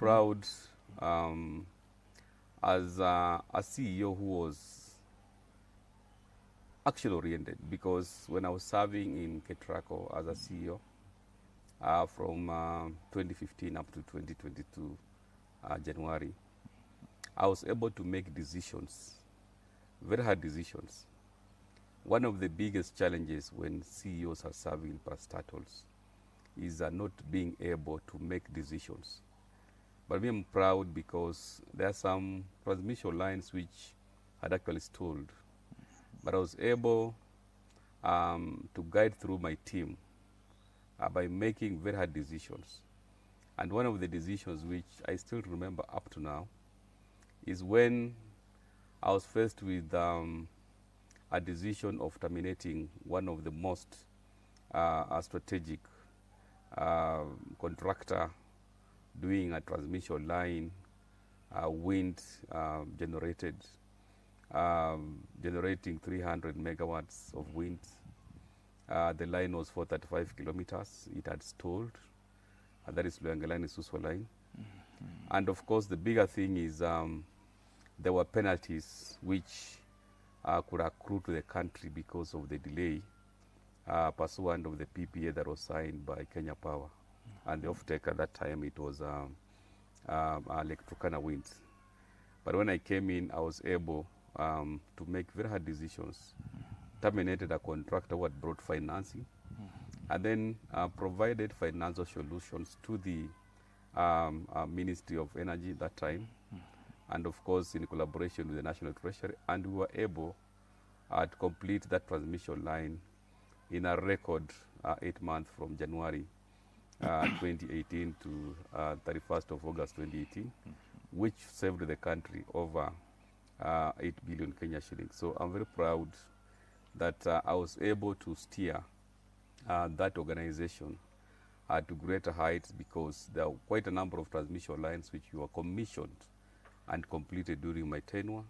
proud as a CEO who was action-oriented, because when I was serving in KETRACO as a CEO from 2015 up to 2022 January, I was able to make decisions, very hard decisions. One of the biggest challenges when CEOs are serving in parastatals is not being able to make decisions. But I'm proud because there are some transmission lines which had actually stalled. But I was able to guide through my team by making very hard decisions. And one of the decisions which I still remember up to now is when I was faced with a decision of terminating one of the most strategic contractor doing a transmission line, wind generated, generating 300 megawatts of wind. The line was 435 kilometers. It had stalled. That is Luangelani-Suswa line. And of course, the bigger thing is there were penalties which could accrue to the country because of the delay pursuant of the PPA that was signed by Kenya Power. And the off-take at that time, it was Lake Turkana Winds. But when I came in, I was able to make very hard decisions, terminated a contractor who had brought financing, and then provided financial solutions to the Ministry of Energy at that time, and of course in collaboration with the National Treasury, and we were able to complete that transmission line in a record 8 months from January 2018 to 31st of August 2018, which saved the country over 8 billion Kenya shillings. So I'm very proud that I was able to steer that organization to greater heights, because there are quite a number of transmission lines which were commissioned and completed during my tenure.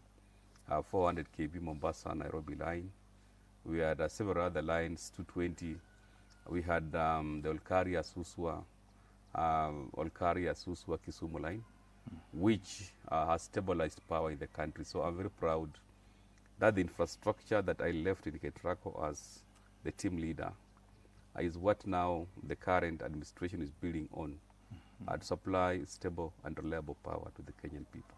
400 kV Mombasa-Nairobi line. We had several other lines, 220. We had the Olkaria-Suswa Kisumu line, which has stabilized power in the country. So I'm very proud that the infrastructure that I left in KETRACO as the team leader is what now the current administration is building on to supply stable and reliable power to the Kenyan people.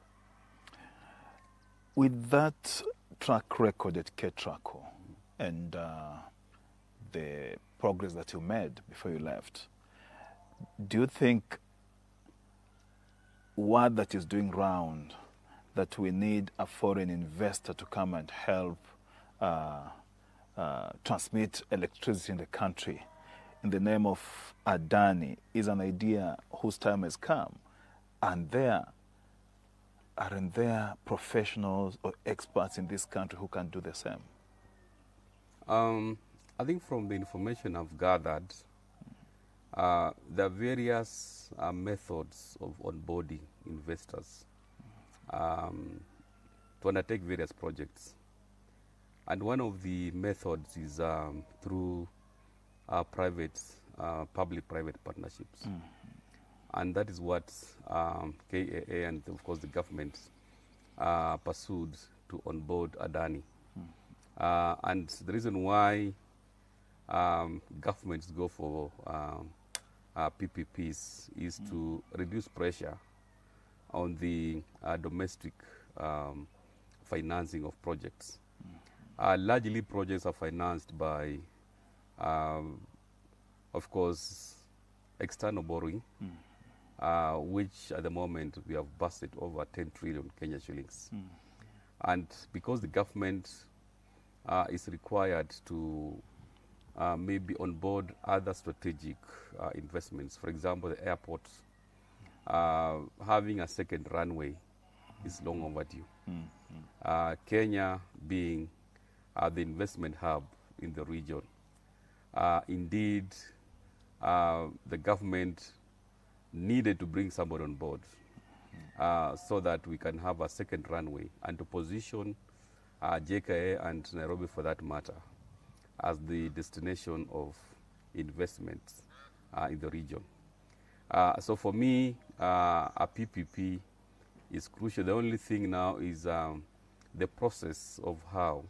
With that track record at KETRACO and the progress that you made before you left, do you think word that is doing round that we need a foreign investor to come and help transmit electricity in the country in the name of Adani is an idea whose time has come, and aren't there professionals or experts in this country who can do the same? I think from the information I've gathered, there are various methods of onboarding investors to undertake various projects. And one of the methods is through public-private partnerships. And that is what KEA and, of course, the government pursued to onboard Adani. And the reason why governments go for PPPs is to reduce pressure on the domestic financing of projects. Largely, projects are financed by, of course, external borrowing, which at the moment we have busted over 10 trillion Kenya shillings. And because the government is required to maybe onboard other strategic investments, for example, the airports, having a second runway is long overdue. Kenya being the investment hub in the region, indeed, the government needed to bring somebody on board so that we can have a second runway and to position JKIA and Nairobi, for that matter, as the destination of investments in the region. So for me, a PPP is crucial. The only thing now is the process of how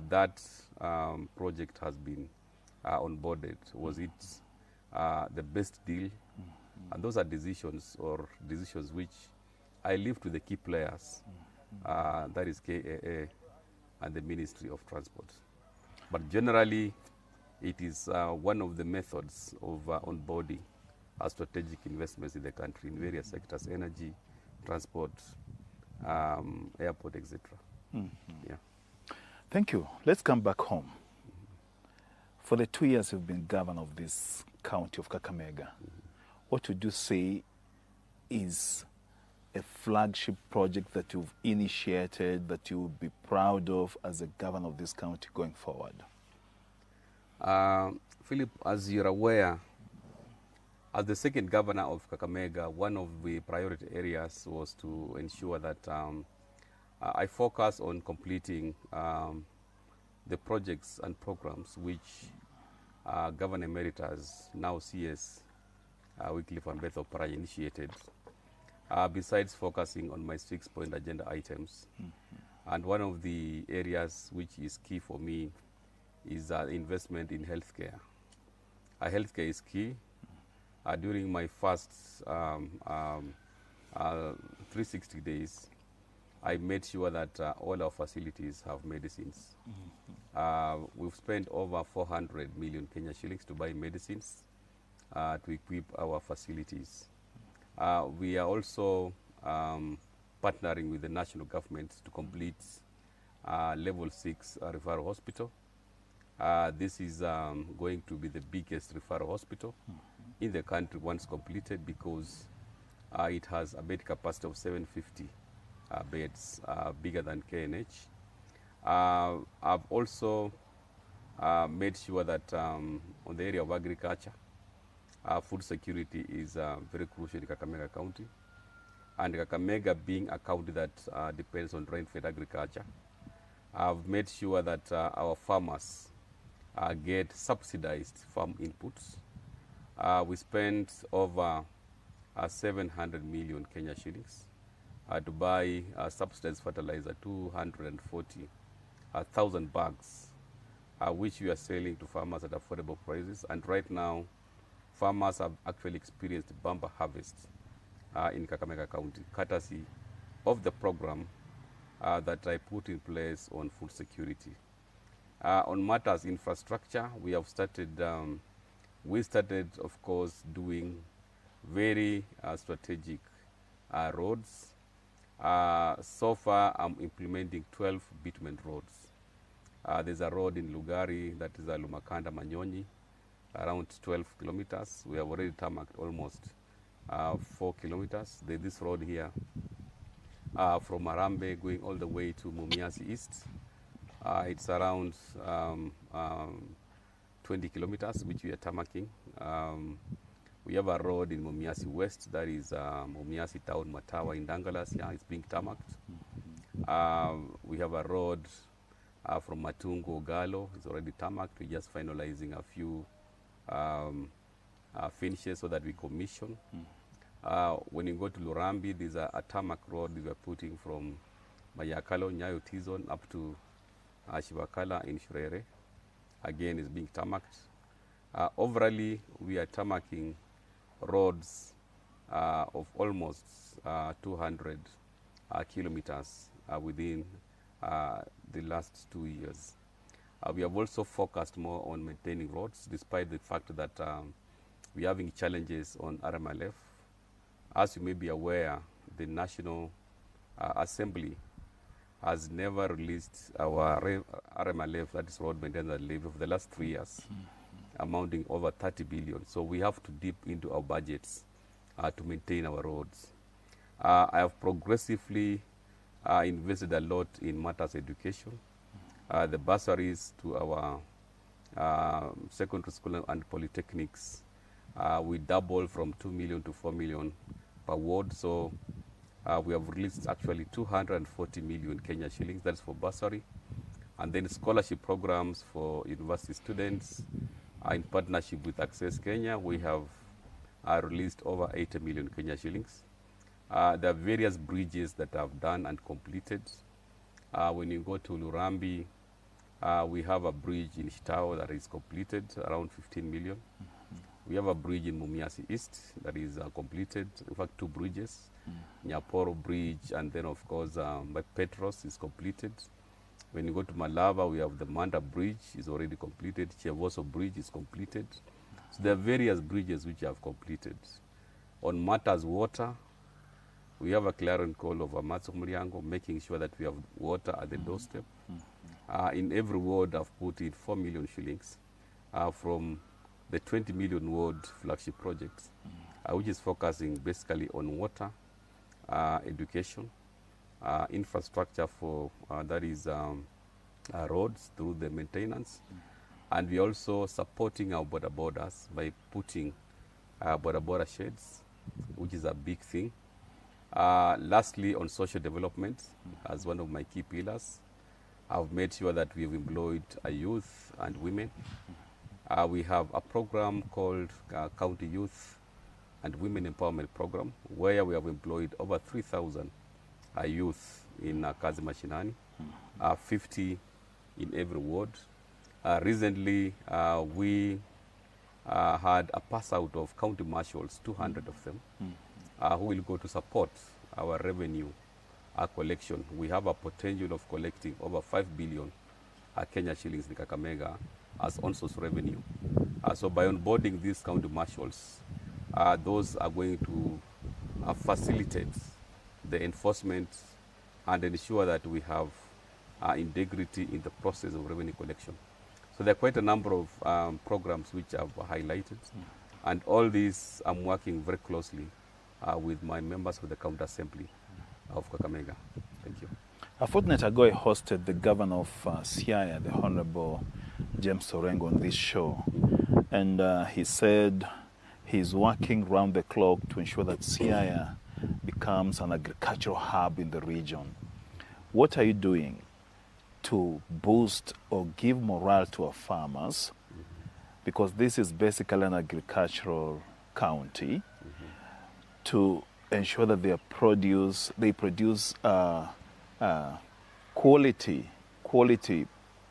that project has been onboarded. Was it the best deal? And those are decisions which I leave to the key players, that is KEA and the Ministry of Transport. But generally, it is one of the methods of onboarding strategic investments in the country in various sectors: energy, transport, airport, etc. Yeah. Thank you. Let's come back home. For the 2 years you've been governor of this county of Kakamega, what would you say is a flagship project that you've initiated that you would be proud of as a governor of this county going forward? Philip, as you're aware, as the second governor of Kakamega, one of the priority areas was to ensure that I focus on completing the projects and programs which Governor Emeritus, now CS, Wycliffe and Beth Oparanya initiated, besides focusing on my 6-point agenda items. And one of the areas which is key for me is investment in healthcare. Healthcare is key. During my first 360 days, I made sure that all our facilities have medicines. We've spent over 400 million Kenya shillings to buy medicines to equip our facilities. We are also partnering with the national government to complete level 6 referral hospital. This is going to be the biggest referral hospital in the country once completed, because it has a bed capacity of 750 beds, bigger than KNH. I've also made sure that on the area of agriculture, food security is very crucial in Kakamega County. And Kakamega being a county that depends on rain-fed agriculture, I've made sure that our farmers get subsidized farm inputs. We spent over 700 million Kenya shillings to buy subsidized fertilizer, 240,000 bags, which we are selling to farmers at affordable prices. And right now, farmers have actually experienced bumper harvest in Kakamega County, courtesy of the program that I put in place on food security. On matters infrastructure, we have started, of course, doing very strategic roads. So far, I'm implementing 12 bitumen roads. There's a road in Lugari, that is Lumakanda Manyonyi, around 12 kilometers. We have already tarmacked almost 4 kilometers. There's this road here from Marambe going all the way to Mumias East. It's around 20 kilometers, which we are tarmacking. We have a road in Mumias West, that is Mumias Town, Matawa in Dangalas. Yeah, it's being tarmacked. We have a road from Matungo, Galo, it's already tarmacked. We're just finalizing a few finishes so that we commission. When you go to Lurambi, there's a tarmac road we are putting from Mayakalo, Nyayo T-Zone up to Shivakala in Shurere. Again, is being tarmacked. Overally, we are tarmacking roads of almost 200 kilometers within the last 2 years. We have also focused more on maintaining roads, despite the fact that we're having challenges on RMLF. As you may be aware, the National Assembly has never released our RMLF, that is road maintenance levy, for the last 3 years, amounting over 30 billion. So we have to dip into our budgets to maintain our roads. I have progressively invested a lot in matters education. The bursaries to our secondary school and polytechnics, we doubled from 2 million to 4 million per ward. So we have released actually 240 million Kenya shillings, that's for bursary. And then scholarship programs for university students. In partnership with Access Kenya, we have released over 80 million Kenya shillings. There are various bridges that I've done and completed. When you go to Lurambi, we have a bridge in Shitao that is completed, around 15 million. We have a bridge in Mumias East that is completed, in fact 2 bridges. Nyaporo Bridge, and then of course Petros is completed. When you go to Malava, we have the Manda Bridge is already completed. Chevoso Bridge is completed. So there are various bridges which have completed. On matters water, we have a clarion call of Amatso Muriango, making sure that we have water at the doorstep. In every ward, I've put in 4 million shillings from the 20 million ward flagship projects, which is focusing basically on water, education, infrastructure for that is roads through the maintenance, and we're also supporting our border borders by putting border sheds, which is a big thing. Lastly, on social development, as one of my key pillars, I've made sure that we've employed youth and women. We have a program called County Youth and Women Empowerment Program, where we have employed over 3,000 youth in Kazi Mashinani, 50 in every ward. Recently, we had a pass out of county marshals, 200 of them, who will go to support our revenue collection. We have a potential of collecting over 5 billion Kenya shillings in Kakamega as on-source revenue. So by onboarding these county marshals, those are going to facilitate the enforcement and ensure that we have integrity in the process of revenue collection. So there are quite a number of programs which I've highlighted, and all these I'm working very closely with my members of the County Assembly of Kakamega. Thank you. A fortnight ago, I hosted the governor of Siaya, the Honorable James Orengo, on this show, and he said he's working round the clock to ensure that Siaya becomes an agricultural hub in the region. What are you doing to boost or give morale to our farmers? Because this is basically an agricultural county, to ensure that they produce quality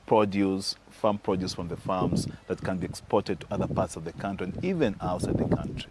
produce, farm produce from the farms that can be exported to other parts of the country and even outside the country.